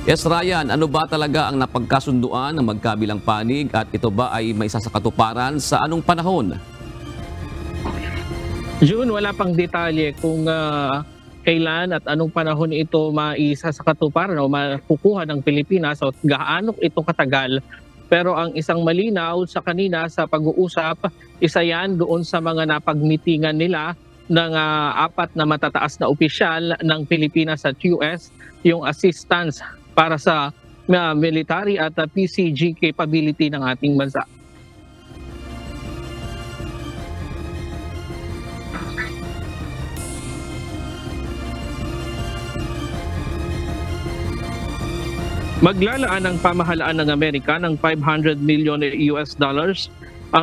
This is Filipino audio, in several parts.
Yes, Ryan, ano ba talaga ang napagkasunduan ng magkabilang panig at ito ba ay may sasakatuparan sa anong panahon? June, wala pang detalye kung kailan at anong panahon ito maisa sa katuparan o makukuha ng Pilipinas o gaano ito katagal. Pero ang isang malinaw sa kanina sa pag-uusap, isa yan doon sa mga napagmitingan nila ng apat na matataas na opisyal ng Pilipinas at US, yung assistance para sa military at PCG capability ng ating bansa. Maglalaan ang pamahalaan ng Amerika ng 500 million US dollars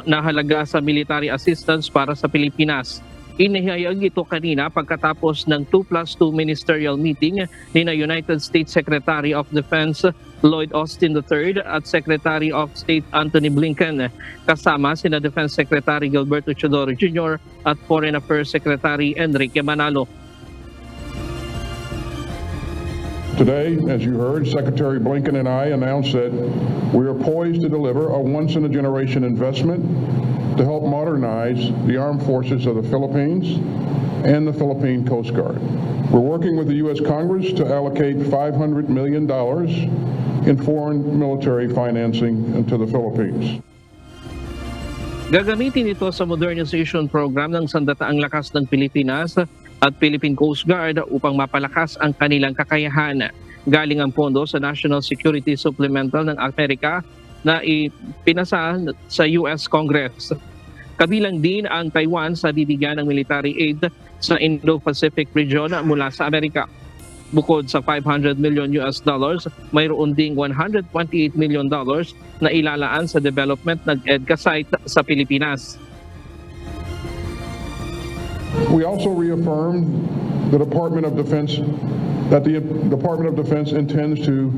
na halaga sa military assistance para sa Pilipinas. Inihayag ito kanina pagkatapos ng 2+2 ministerial meeting ni na United States Secretary of Defense Lloyd Austin III at Secretary of State Antony Blinken, kasama sina Defense Secretary Gilberto Chodoro Jr. at Foreign Affairs Secretary Enrique Manalo. Today, as you heard, Secretary Blinken and I announced that we are poised to deliver a once-in-a-generation investment to help modernize the armed forces of the Philippines and the Philippine Coast Guard. We're working with the U.S. Congress to allocate $500 million in foreign military financing to the Philippines. Gagamitin ito sa modernization program ng Sandataang Lakas ng Pilipinas at Philippine Coast Guard upang mapalakas ang kanilang kakayahan. Galing ang pondo sa National Security Supplemental ng Amerika na ipinasa sa US Congress. Kabilang din ang Taiwan sa bibigyan ng military aid sa Indo-Pacific region mula sa Amerika. Bukod sa 500 million US dollars, mayroon ding 128 million dollars na ilalaan sa development ng EDCA site sa Pilipinas. We also reaffirmed the Department of Defense that the Department of Defense intends to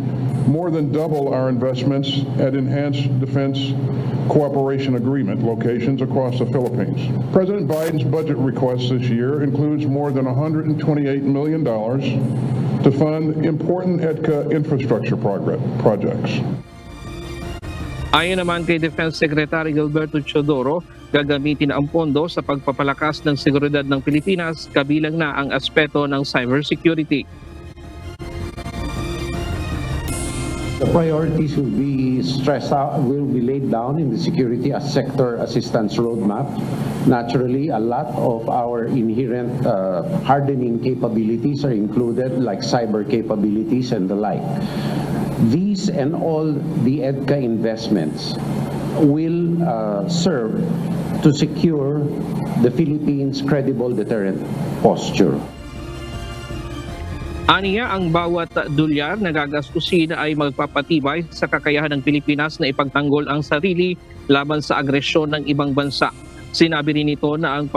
more than double our investments at Enhanced Defense Cooperation Agreement locations across the Philippines. President Biden's budget request this year includes more than $128 million to fund important EDCA infrastructure projects. Ayon naman kay Defense Secretary Gilberto Chodoro, gagamitin ang pondo sa pagpapalakas ng seguridad ng Pilipinas, kabilang na ang aspeto ng cybersecurity. The priorities will be laid down in the security sector assistance roadmap. Naturally, a lot of our inherent hardening capabilities are included, like cyber capabilities and the like. These and all the EDCA investments will serve to secure the Philippines' credible deterrent posture. Aniya, ang bawat dolyar na gagastusin ay magpapatibay sa kakayahan ng Pilipinas na ipagtanggol ang sarili laban sa agresyon ng ibang bansa. Sinabi rin ito na ang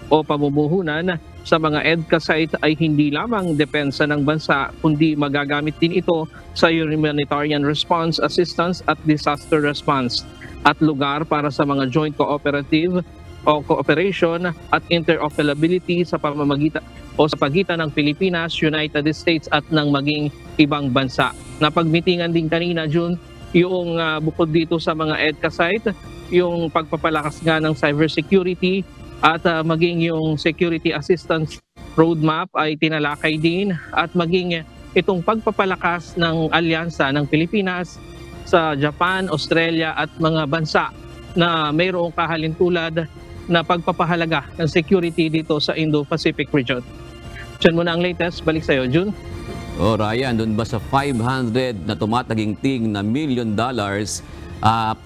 pamumuhunan sa mga EDCA site ay hindi lamang depensa ng bansa, kundi magagamit din ito sa humanitarian response, assistance at disaster response, at lugar para sa mga joint cooperative o cooperation at interoperability sa pamamagitan o sa pagitan ng Pilipinas, United States at ng maging ibang bansa. Napagmitingan din kanina, June, yung bukod dito sa mga EDCA site, yung pagpapalakas nga ng cybersecurity at maging yung security assistance roadmap ay tinalakay din, at maging itong pagpapalakas ng alyansa ng Pilipinas sa Japan, Australia at mga bansa na mayroong kahalintulad na pagpapahalaga ng security dito sa Indo-Pacific region. Diyan muna ang latest. Balik sa'yo, June. Ryan, doon ba sa 500 na tumataginting na $1 million,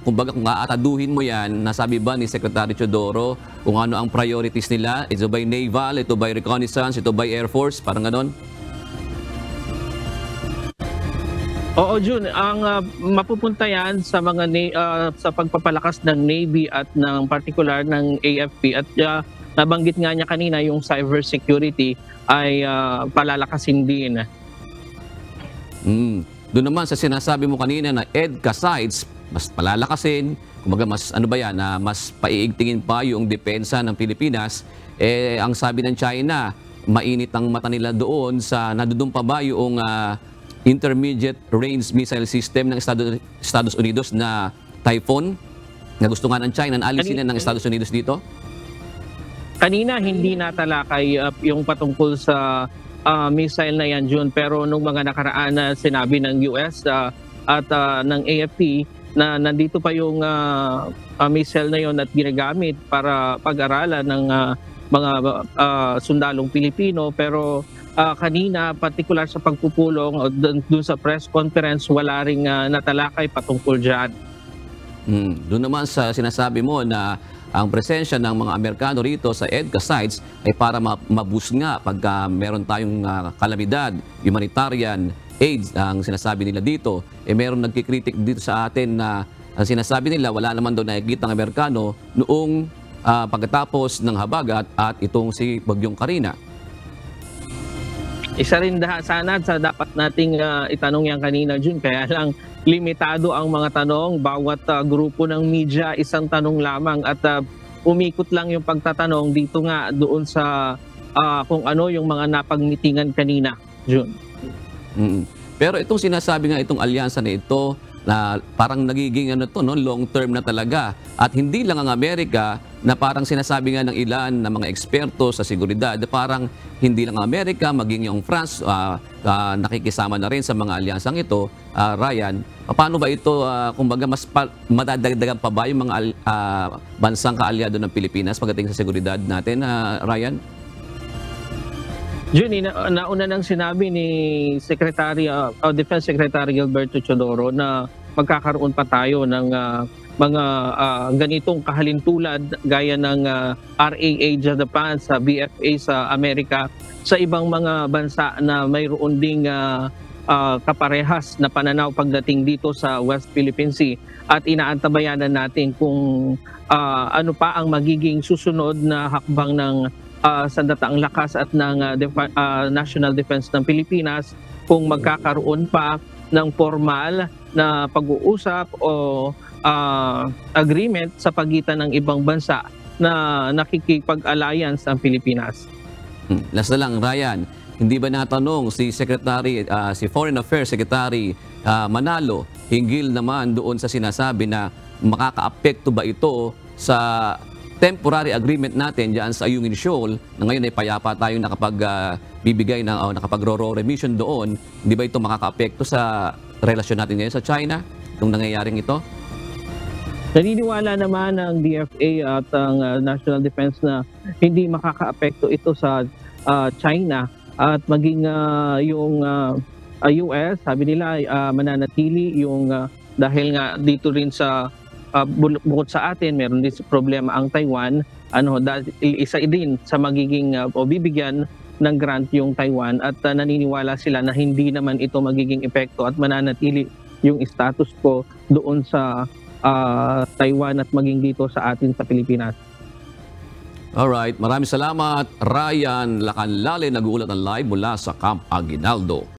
kumbaga kung aataduhin mo yan, nasabi ba ni Secretary Chodoro kung ano ang priorities nila? Ito ba'y naval, ito ba'y reconnaissance, ito ba'y air force, parang ganon? Oo, June, ang mapupunta yan sa mga sa pagpapalakas ng Navy at ng particular ng AFP, at nabanggit nga niya kanina yung cybersecurity ay palalakasin din. Doon naman sa sinasabi mo kanina na EDCA sites, mas palalakasin, kumbaga mas ano ba yan, mas paiigtingin pa yung depensa ng Pilipinas. Ang sabi ng China, mainit ang mata nila doon sa nadudun pa ba yung intermediate range missile system ng Estados Unidos na Typhoon na gusto nga ng China na alisin ng Estados Unidos dito? Kanina hindi natalakay yung patungkol sa missile na yan, Jun, pero nung mga nakaraan na sinabi ng US at ng AFP na nandito pa yung missile na yon at ginagamit para pag-aralan ng mga sundalong Pilipino, pero kanina particular sa pagpupulong dun sa press conference wala ring natalakay patungkol dyan. Doon naman sa sinasabi mo na ang presensya ng mga Amerikano rito sa EDCA sites ay para maboost nga pagka meron tayong kalamidad, humanitarian aid ang sinasabi nila dito. Meron nagkikritik dito sa atin na ang sinasabi nila wala naman daw nakikita ng Amerikano noong pagkatapos ng habagat at itong si Bagyong Karina. Isa rin sana sa dapat nating itanong yan kanina, Jun, kaya lang limitado ang mga tanong. Bawat grupo ng media, isang tanong lamang at umikot lang yung pagtatanong dito nga doon sa kung ano yung mga napagmitingan kanina, Jun. Pero itong sinasabi nga itong alyansa na ito na parang nagiging long term na talaga. At hindi lang ang Amerika na parang sinasabi nga ng ilan na mga eksperto sa seguridad na parang hindi lang ang Amerika, maging yung France nakikisama na rin sa mga alyansang ito. Ryan, paano ba ito, kumbaga mas madadagdagan pa ba yung mga bansang kaalyado ng Pilipinas pagdating sa seguridad natin, Ryan? Jun, nauna nang sinabi ni Defense Secretary Gilberto Teodoro na magkakaroon pa tayo ng mga ganitong kahalintulad gaya ng RAA Japan sa BFA sa Amerika sa ibang mga bansa na mayroon ding kaparehas na pananaw pagdating dito sa West Philippine Sea, at inaantabayanan natin kung ano pa ang magiging susunod na hakbang ng Sandatang Lakas at ng National Defense ng Pilipinas, kung magkakaroon pa ng formal na pag-uusap o agreement sa pagitan ng ibang bansa na nakikipag-alliance ang Pilipinas. Last na lang, Ryan, hindi ba natanong si Foreign Affairs Secretary Manalo hinggil naman doon sa sinasabi na makakaapekto ba ito sa temporary agreement natin diyan sa Ayungin Shoal na ngayon ay payapa tayong nakapagbibigay ng nakapag-ro-ro remission doon? Hindi ba ito makakaapekto sa relasyon natin ngayon sa China nung nangyayaring ito? Naniniwala naman ang DFA at ang National Defense na hindi makakaapekto ito sa China, at maging yung US, sabi nila mananatili yung dahil nga dito rin sa bukod sa atin, meron din problema ang Taiwan. Isa din sa magiging o bibigyan ng grant yung Taiwan, at naniniwala sila na hindi naman ito magiging epekto at mananatili yung status quo doon sa Taiwan at maging dito sa atin sa Pilipinas. Alright, maraming salamat, Ryan Lacanlale, nag-uulat ng live mula sa Camp Aguinaldo.